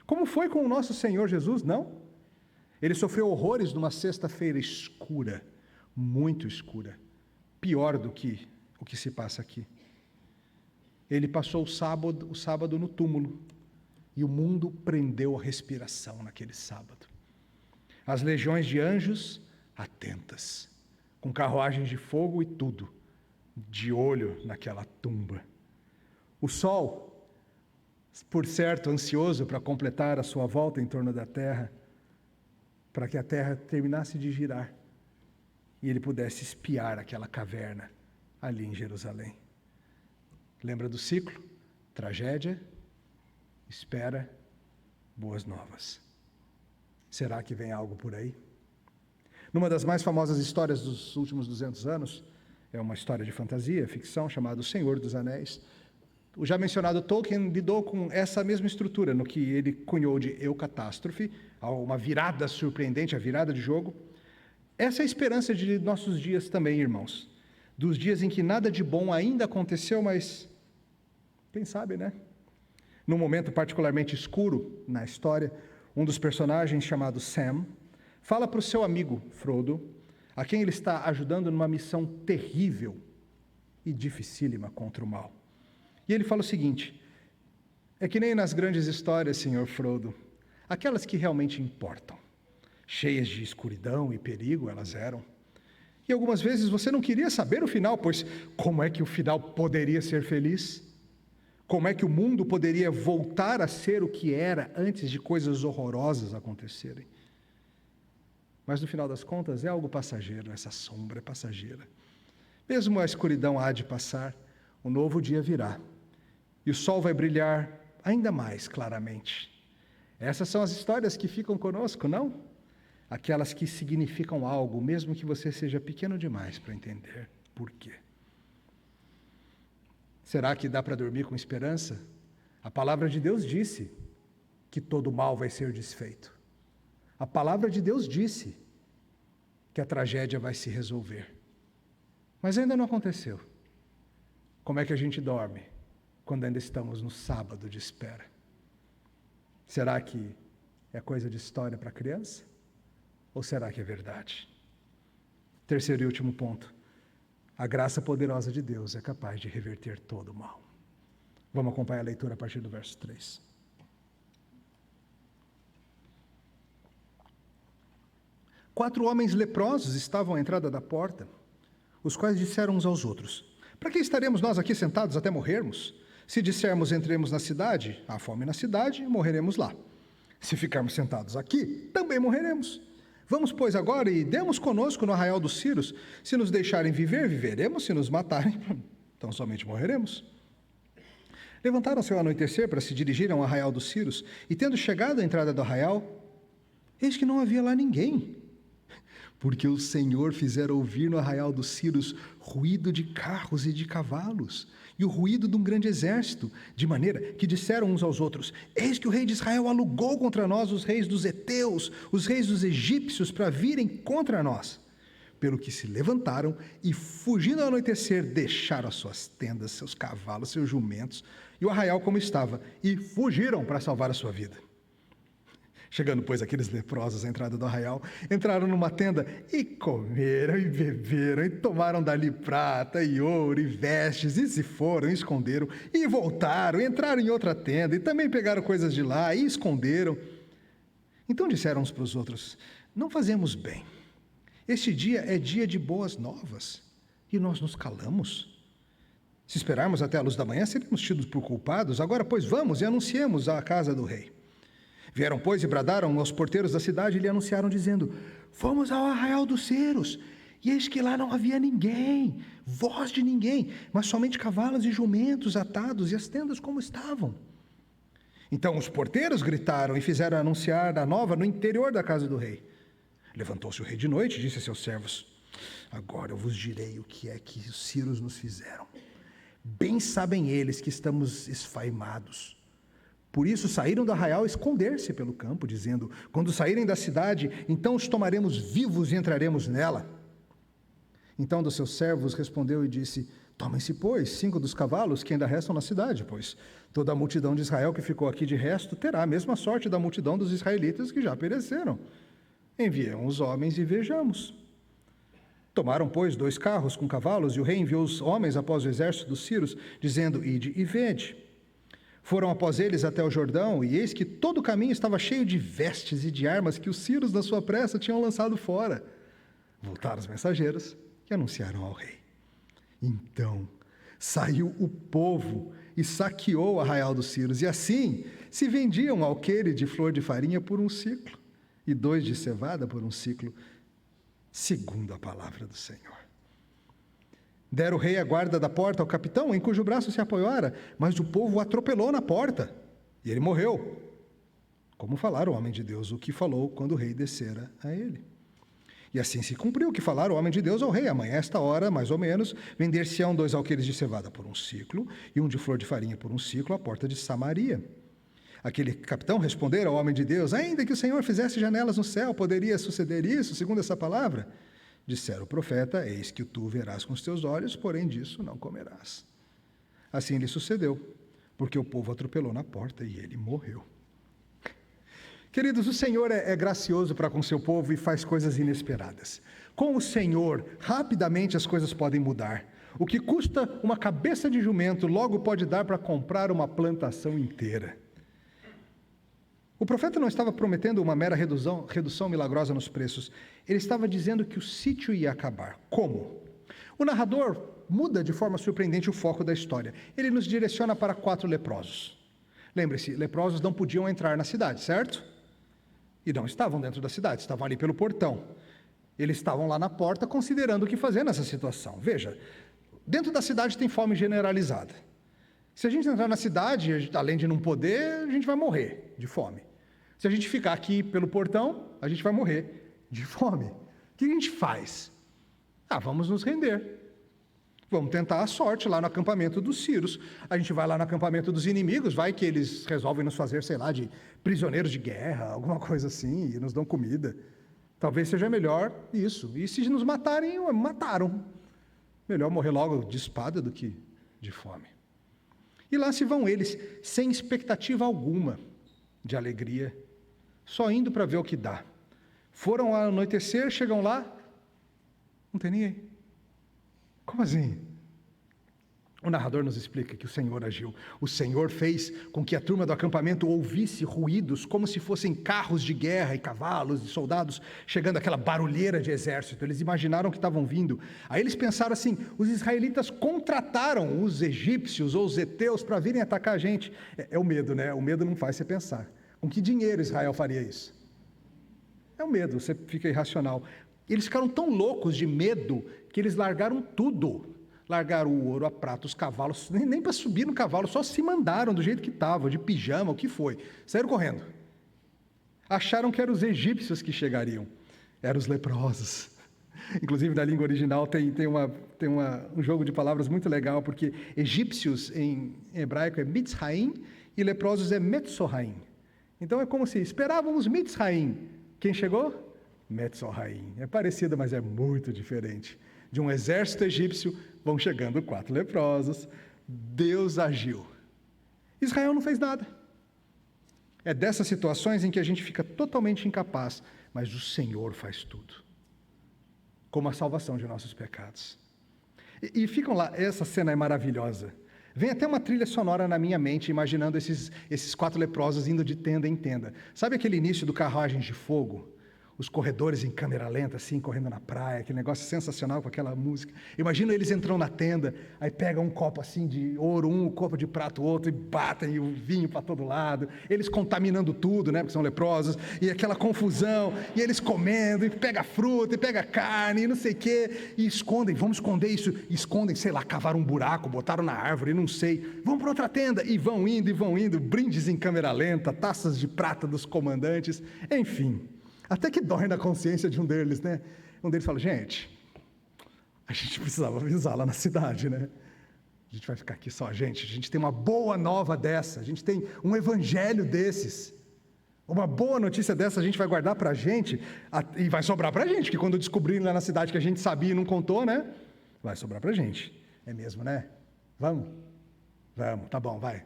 A: Como foi com o nosso Senhor Jesus, não? Ele sofreu horrores numa sexta-feira escura, muito escura, pior do que o que se passa aqui. Ele passou o sábado no túmulo, e o mundo prendeu a respiração naquele sábado. As legiões de anjos atentas, com carruagens de fogo e tudo, de olho naquela tumba. O sol, por certo, ansioso para completar a sua volta em torno da terra, para que a terra terminasse de girar e ele pudesse espiar aquela caverna ali em Jerusalém. Lembra do ciclo? Tragédia, espera, boas novas. Será que vem algo por aí? Numa das mais famosas histórias dos últimos 200 anos, é uma história de fantasia, ficção, chamada O Senhor dos Anéis. O já mencionado Tolkien lidou com essa mesma estrutura, no que ele cunhou de eucatástrofe, uma virada surpreendente, a virada de jogo. Essa é a esperança de nossos dias também, irmãos. Dos dias em que nada de bom ainda aconteceu, mas quem sabe, né? Num momento particularmente escuro na história, um dos personagens, chamado Sam, fala para o seu amigo Frodo, a quem ele está ajudando numa missão terrível e dificílima contra o mal. E ele fala o seguinte: é que nem nas grandes histórias, senhor Frodo, aquelas que realmente importam, cheias de escuridão e perigo elas eram. E algumas vezes você não queria saber o final, pois como é que o final poderia ser feliz? Como é que o mundo poderia voltar a ser o que era antes de coisas horrorosas acontecerem? Mas no final das contas é algo passageiro, essa sombra é passageira. Mesmo a escuridão há de passar, o novo dia virá. E o sol vai brilhar ainda mais claramente. Essas são as histórias que ficam conosco, não? Aquelas que significam algo, mesmo que você seja pequeno demais para entender por quê. Será que dá para dormir com esperança? A palavra de Deus disse que todo mal vai ser desfeito. A palavra de Deus disse que a tragédia vai se resolver. Mas ainda não aconteceu. Como é que a gente dorme quando ainda estamos no sábado de espera? Será que é coisa de história para criança? Ou será que é verdade? Terceiro e último ponto. A graça poderosa de Deus é capaz de reverter todo o mal. Vamos acompanhar a leitura a partir do verso 3. Quatro homens leprosos estavam à entrada da porta, os quais disseram uns aos outros: Para que estaremos nós aqui sentados até morrermos? Se dissermos entremos na cidade, há fome na cidade, morreremos lá. Se ficarmos sentados aqui, também morreremos. Vamos, pois, agora e demos conosco no arraial dos Círios. Se nos deixarem viver, viveremos. Se nos matarem, então somente morreremos. Levantaram-se ao anoitecer para se dirigirem ao arraial dos Círios, e tendo chegado à entrada do arraial, eis que não havia lá ninguém, porque o Senhor fizera ouvir no arraial dos Círios ruído de carros e de cavalos, e o ruído de um grande exército, de maneira que disseram uns aos outros: eis que o rei de Israel alugou contra nós os reis dos heteus, os reis dos egípcios, para virem contra nós. Pelo que se levantaram e, fugindo ao anoitecer, deixaram as suas tendas, seus cavalos, seus jumentos e o arraial como estava, e fugiram para salvar a sua vida. Chegando, pois, aqueles leprosos à entrada do arraial, entraram numa tenda e comeram e beberam, e tomaram dali prata e ouro e vestes, e se foram, e esconderam, e voltaram, e entraram em outra tenda, e também pegaram coisas de lá, e esconderam. Então disseram uns para os outros: não fazemos bem. Este dia é dia de boas novas, e nós nos calamos. Se esperarmos até a luz da manhã, seremos tidos por culpados. Agora, pois, vamos e anunciemos à casa do rei. Vieram, pois, e bradaram aos porteiros da cidade e lhe anunciaram, dizendo: fomos ao arraial dos Círios, e eis que lá não havia ninguém, voz de ninguém, mas somente cavalos e jumentos atados, e as tendas como estavam. Então os porteiros gritaram e fizeram anunciar a nova no interior da casa do rei. Levantou-se o rei de noite e disse a seus servos: agora eu vos direi o que é que os Círios nos fizeram. Bem sabem eles que estamos esfaimados. Por isso saíram do arraial a esconder-se pelo campo, dizendo: quando saírem da cidade, então os tomaremos vivos e entraremos nela. Então dos seus servos respondeu e disse: tomem-se, pois, 5 dos cavalos que ainda restam na cidade, pois toda a multidão de Israel que ficou aqui de resto terá a mesma sorte da multidão dos israelitas que já pereceram. Enviam os homens e vejamos. Tomaram, pois, 2 carros com cavalos, e o rei enviou os homens após o exército dos Círios, dizendo: ide e vede. Foram após eles até o Jordão, e eis que todo o caminho estava cheio de vestes e de armas que os Círios, na sua pressa, tinham lançado fora. Voltaram os mensageiros e anunciaram ao rei. Então saiu o povo e saqueou o arraial dos Círios, e assim se vendiam alqueire de flor de farinha por 1 siclo, e 2 de cevada por 1 siclo, segundo a palavra do Senhor. Deram o rei a guarda da porta ao capitão, em cujo braço se apoiara, mas o povo o atropelou na porta, e ele morreu. Como falara o homem de Deus, o que falou quando o rei descera a ele. E assim se cumpriu o que falara o homem de Deus ao rei: amanhã, esta hora, mais ou menos, vender-se-ão 2 alqueires de cevada por 1 siclo, e 1 de flor de farinha por 1 siclo, à porta de Samaria. Aquele capitão respondera ao homem de Deus: ainda que o Senhor fizesse janelas no céu, poderia suceder isso, segundo essa palavra? Dissera o profeta: eis que tu verás com os teus olhos, porém disso não comerás. Assim lhe sucedeu, porque o povo atropelou na porta e ele morreu. Queridos, o Senhor é gracioso para com seu povo e faz coisas inesperadas. Com o Senhor, rapidamente as coisas podem mudar. O que custa uma cabeça de jumento, logo pode dar para comprar uma plantação inteira. O profeta não estava prometendo uma mera redução milagrosa nos preços. Ele estava dizendo que o sítio ia acabar. Como? O narrador muda de forma surpreendente o foco da história. Ele nos direciona para 4 leprosos. Lembre-se, leprosos não podiam entrar na cidade, certo? E não estavam dentro da cidade, estavam ali pelo portão. Eles estavam lá na porta considerando o que fazer nessa situação. Veja, dentro da cidade tem fome generalizada. Se a gente entrar na cidade, além de não poder, a gente vai morrer de fome. Se a gente ficar aqui pelo portão, a gente vai morrer de fome. O que a gente faz? Vamos nos render. Vamos tentar a sorte lá no acampamento dos Círios. A gente vai lá no acampamento dos inimigos, vai que eles resolvem nos fazer, sei lá, de prisioneiros de guerra, alguma coisa assim, e nos dão comida. Talvez seja melhor isso. E se nos matarem, mataram. Melhor morrer logo de espada do que de fome. E lá se vão eles, sem expectativa alguma de alegria, só indo para ver o que dá. Foram ao anoitecer, chegam lá, não tem ninguém. Como assim? O narrador nos explica que o Senhor agiu. O Senhor fez com que a turma do acampamento ouvisse ruídos como se fossem carros de guerra e cavalos e soldados chegando àquela barulheira de exército. Eles imaginaram que estavam vindo. Aí eles pensaram assim: os israelitas contrataram os egípcios ou os heteus para virem atacar a gente. É o medo, né? O medo não faz você pensar. Com que dinheiro Israel faria isso? É o medo, você fica irracional. Eles ficaram tão loucos de medo que eles largaram tudo. Largaram o ouro, a prata, os cavalos, nem para subir no cavalo, só se mandaram do jeito que estava, de pijama, o que foi. Saíram correndo. Acharam que eram os egípcios que chegariam. Eram os leprosos. Inclusive, na língua original tem um jogo de palavras muito legal, porque egípcios em hebraico é Mitzraim e leprosos é Metzorraim. Então é como se esperávamos Mitzraim. Quem chegou? Metzorraim. É parecido, mas é muito diferente. De um exército egípcio, vão chegando 4 leprosos. Deus agiu. Israel não fez nada. É dessas situações em que a gente fica totalmente incapaz, mas o Senhor faz tudo. Como a salvação de nossos pecados. E ficam lá, essa cena é maravilhosa. Vem até uma trilha sonora na minha mente, imaginando esses 4 leprosos indo de tenda em tenda. Sabe aquele início do Carruagens de Fogo? Os corredores em câmera lenta, assim, correndo na praia, aquele negócio sensacional com aquela música. Imagina eles entrando na tenda, aí pegam um copo assim de ouro, um copo de prato, outro, e batem o vinho para todo lado. Eles contaminando tudo, né, porque são leprosos, e aquela confusão, e eles comendo, e pega fruta, e pega carne, e não sei o quê, e escondem, vamos esconder isso, e escondem, sei lá, cavaram um buraco, botaram na árvore, não sei, vão para outra tenda, e vão indo, brindes em câmera lenta, taças de prata dos comandantes, enfim. Até que dói na consciência de um deles, né? Um deles fala: gente, a gente precisava avisar lá na cidade, né? A gente vai ficar aqui só a gente tem uma boa nova dessa, a gente tem um evangelho desses, uma boa notícia dessa a gente vai guardar pra gente, e vai sobrar pra gente, que quando descobrirem lá na cidade que a gente sabia e não contou, né? Vai sobrar pra gente. É mesmo, né? Vamos, tá bom, vai.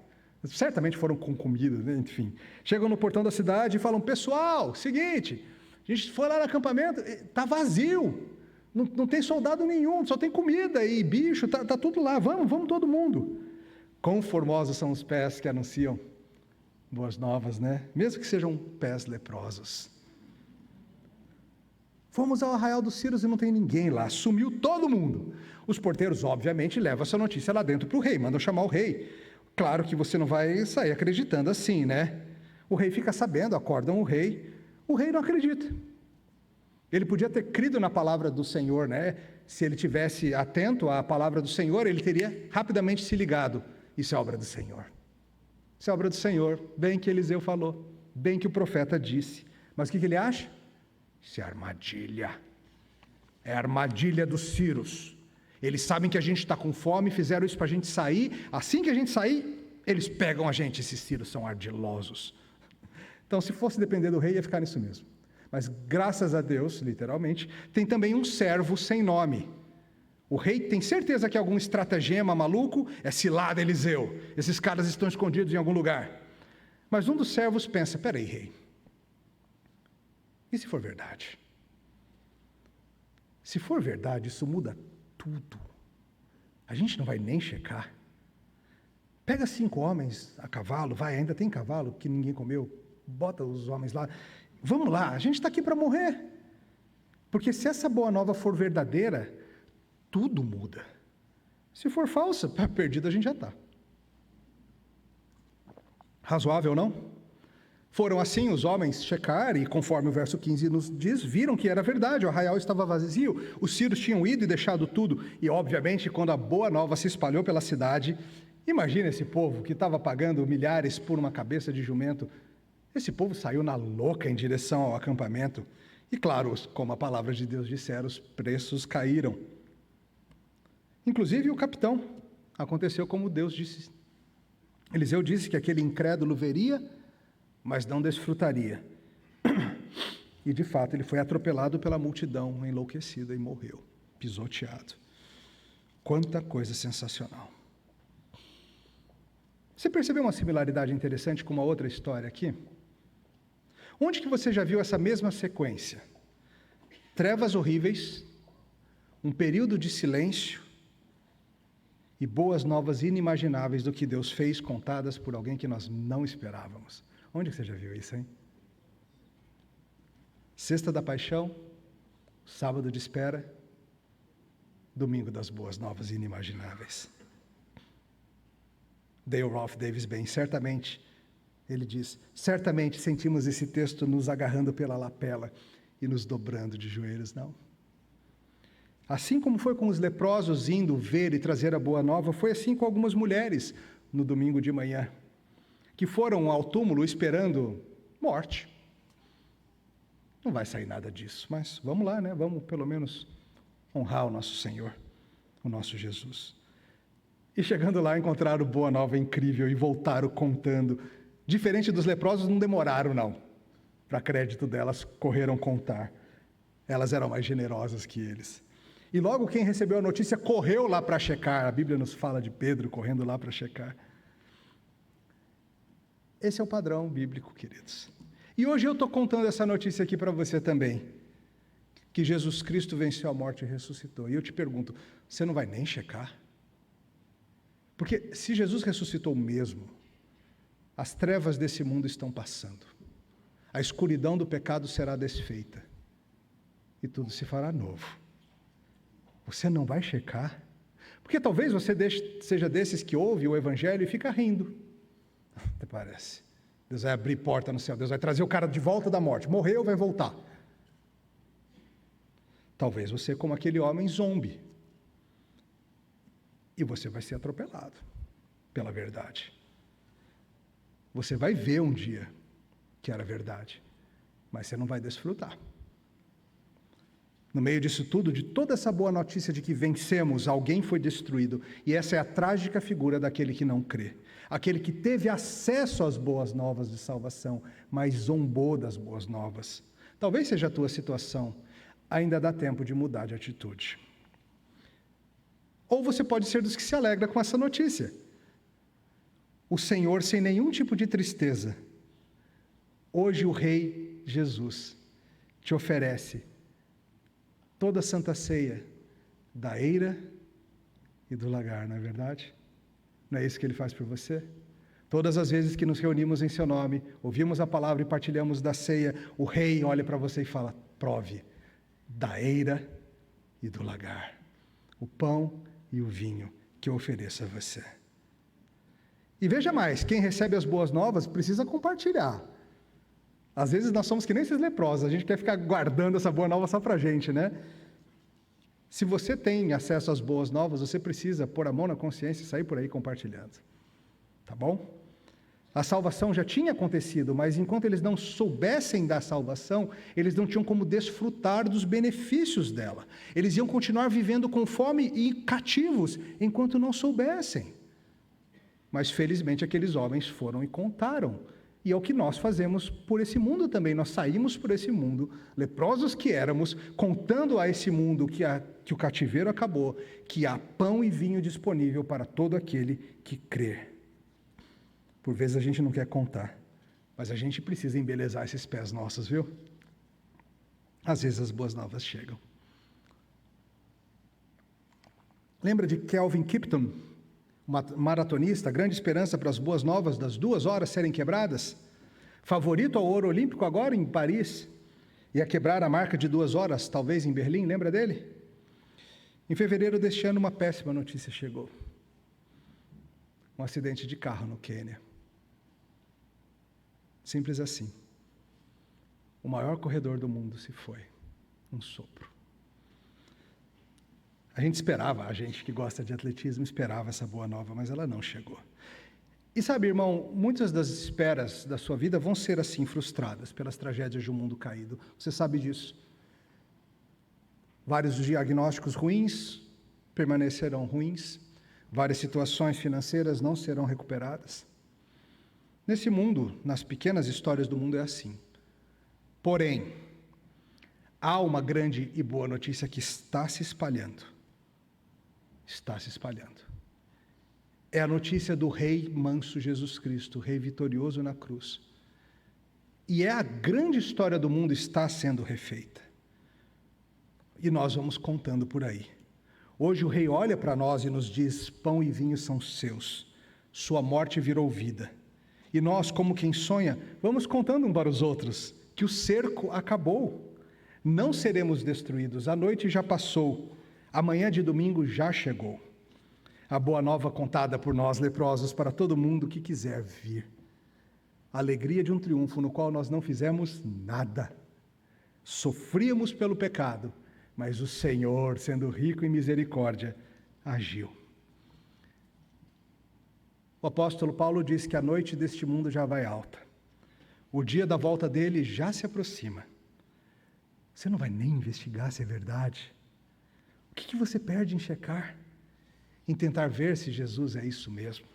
A: Certamente foram com comida, né? Enfim. Chegam no portão da cidade e falam: pessoal, seguinte, a gente foi lá no acampamento, está vazio, não tem soldado nenhum, só tem comida e bicho, tá tudo lá, vamos todo mundo. Quão formosos são os pés que anunciam boas novas, né? Mesmo que sejam pés leprosos. Fomos ao Arraial dos Círios e não tem ninguém lá, sumiu todo mundo. Os porteiros, obviamente, levam essa notícia lá dentro para o rei, mandam chamar o rei. Claro que você não vai sair acreditando assim, né? O rei fica sabendo, acordam o rei não acredita. Ele podia ter crido na palavra do Senhor, né? Se ele tivesse atento à palavra do Senhor, ele teria rapidamente se ligado. Isso é obra do Senhor. Isso é obra do Senhor, bem que Eliseu falou, bem que o profeta disse. Mas o que ele acha? Isso é armadilha. É a armadilha dos Círios. Eles sabem que a gente está com fome, fizeram isso para a gente sair. Assim que a gente sair, eles pegam a gente. Esses Círios são ardilosos. Então, se fosse depender do rei, ia ficar nisso mesmo. Mas, graças a Deus, literalmente, tem também um servo sem nome. O rei tem certeza que algum estratagema maluco é cilada Eliseu. Esses caras estão escondidos em algum lugar. Mas um dos servos pensa: peraí, rei, e se for verdade? Se for verdade, isso muda tudo. A gente não vai nem checar. Pega 5 homens a cavalo, ainda tem cavalo que ninguém comeu, bota os homens lá. Vamos lá, a gente está aqui para morrer. Porque se essa boa nova for verdadeira, tudo muda. Se for falsa, perdido a gente já está. Razoável, não? Foram assim os homens checar, e conforme o verso 15 nos diz, viram que era verdade, o arraial estava vazio, os círios tinham ido e deixado tudo, e obviamente quando a boa nova se espalhou pela cidade, imagina esse povo que estava pagando milhares por uma cabeça de jumento, esse povo saiu na louca em direção ao acampamento, e claro, como a palavra de Deus dissera, os preços caíram. Inclusive o capitão, aconteceu como Deus disse. Eliseu disse que aquele incrédulo veria, mas não desfrutaria. E de fato ele foi atropelado pela multidão enlouquecida e morreu, pisoteado. Quanta coisa sensacional. Você percebeu uma similaridade interessante com uma outra história aqui? Onde que você já viu essa mesma sequência? Trevas horríveis, um período de silêncio, e boas novas inimagináveis do que Deus fez, contadas por alguém que nós não esperávamos. Onde você já viu isso, hein? Sexta da Paixão, sábado de espera, domingo das boas novas inimagináveis. Dale Ralph Davis bem, certamente, ele diz, certamente sentimos esse texto nos agarrando pela lapela e nos dobrando de joelhos, não? Assim como foi com os leprosos indo ver e trazer a boa nova, foi assim com algumas mulheres no domingo de manhã, que foram ao túmulo esperando morte. Não vai sair nada disso, mas vamos lá, né? Vamos pelo menos honrar o nosso Senhor, o nosso Jesus. E chegando lá, encontraram boa nova incrível e voltaram contando. Diferente dos leprosos, não demoraram, não. Para crédito delas, correram contar. Elas eram mais generosas que eles. E logo quem recebeu a notícia correu lá para checar. A Bíblia nos fala de Pedro correndo lá para checar. Esse é o padrão bíblico, queridos. E hoje eu estou contando essa notícia aqui para você também. Que Jesus Cristo venceu a morte e ressuscitou. E eu te pergunto, você não vai nem checar? Porque se Jesus ressuscitou mesmo, as trevas desse mundo estão passando. A escuridão do pecado será desfeita. E tudo se fará novo. Você não vai checar? Porque talvez você seja desses que ouve o Evangelho e fica rindo. Até parece. Deus vai abrir porta no céu. Deus vai trazer o cara de volta da morte. Morreu, vai voltar. Talvez você como aquele homem zombe. E você vai ser atropelado pela verdade. Você vai ver um dia que era verdade, mas você não vai desfrutar. No meio disso tudo, de toda essa boa notícia de que vencemos, alguém foi destruído. E essa é a trágica figura daquele que não crê. Aquele que teve acesso às boas novas de salvação, mas zombou das boas novas. Talvez seja a tua situação. Ainda dá tempo de mudar de atitude. Ou você pode ser dos que se alegra com essa notícia. O Senhor, sem nenhum tipo de tristeza, hoje o Rei Jesus te oferece toda a Santa Ceia da eira e do lagar, não é verdade? Não é isso que Ele faz por você? Todas as vezes que nos reunimos em Seu nome, ouvimos a palavra e partilhamos da ceia, o Rei olha para você e fala, prove da eira e do lagar, o pão e o vinho que eu ofereço a você. E veja mais, quem recebe as boas novas precisa compartilhar. Às vezes nós somos que nem esses leprosos, a gente quer ficar guardando essa boa nova só para a gente, né? Se você tem acesso às boas novas, você precisa pôr a mão na consciência e sair por aí compartilhando. Tá bom? A salvação já tinha acontecido, mas enquanto eles não soubessem da salvação, eles não tinham como desfrutar dos benefícios dela. Eles iam continuar vivendo com fome e cativos, enquanto não soubessem. Mas felizmente aqueles homens foram e contaram. E é o que nós fazemos por esse mundo também. Nós saímos por esse mundo, leprosos que éramos, contando a esse mundo que o cativeiro acabou, que há pão e vinho disponível para todo aquele que crê. Por vezes a gente não quer contar, mas a gente precisa embelezar esses pés nossos, viu? Às vezes as boas novas chegam. Lembra de Kelvin Kipton, maratonista, grande esperança para as boas novas das 2 horas serem quebradas? Favorito ao ouro olímpico agora em Paris, e a quebrar a marca de 2 horas, talvez em Berlim, lembra dele? Em fevereiro deste ano, uma péssima notícia chegou. Um acidente de carro no Quênia. Simples assim. O maior corredor do mundo se foi. Um sopro. A gente que gosta de atletismo, esperava essa boa nova, mas ela não chegou. E sabe, irmão, muitas das esperas da sua vida vão ser assim, frustradas pelas tragédias de um mundo caído. Você sabe disso. Vários diagnósticos ruins permanecerão ruins. Várias situações financeiras não serão recuperadas. Nesse mundo, nas pequenas histórias do mundo é assim. Porém, há uma grande e boa notícia que está se espalhando. Está se espalhando. É a notícia do Rei manso Jesus Cristo, Rei vitorioso na cruz. E é a grande história do mundo está sendo refeita. E nós vamos contando por aí. Hoje o rei olha para nós e nos diz: pão e vinho são seus, sua morte virou vida. E nós, como quem sonha, vamos contando um para os outros que o cerco acabou. Não seremos destruídos, a noite já passou, amanhã de domingo já chegou. A boa nova contada por nós leprosos para todo mundo que quiser vir. A alegria de um triunfo no qual nós não fizemos nada. Sofríamos pelo pecado, mas o Senhor, sendo rico em misericórdia, agiu. O apóstolo Paulo diz que a noite deste mundo já vai alta. O dia da volta dele já se aproxima. Você não vai nem investigar se é verdade? O que você perde em checar? Em tentar ver se Jesus é isso mesmo?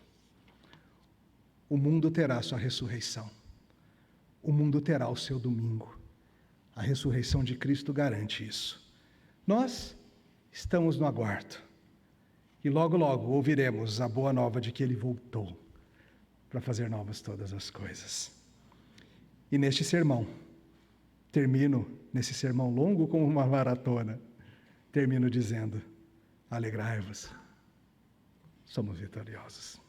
A: O mundo terá sua ressurreição. O mundo terá o seu domingo. A ressurreição de Cristo garante isso. Nós estamos no aguardo. E logo, logo ouviremos a boa nova de que Ele voltou para fazer novas todas as coisas. E neste sermão, termino nesse sermão longo como uma maratona, termino dizendo: alegrai-vos, somos vitoriosos.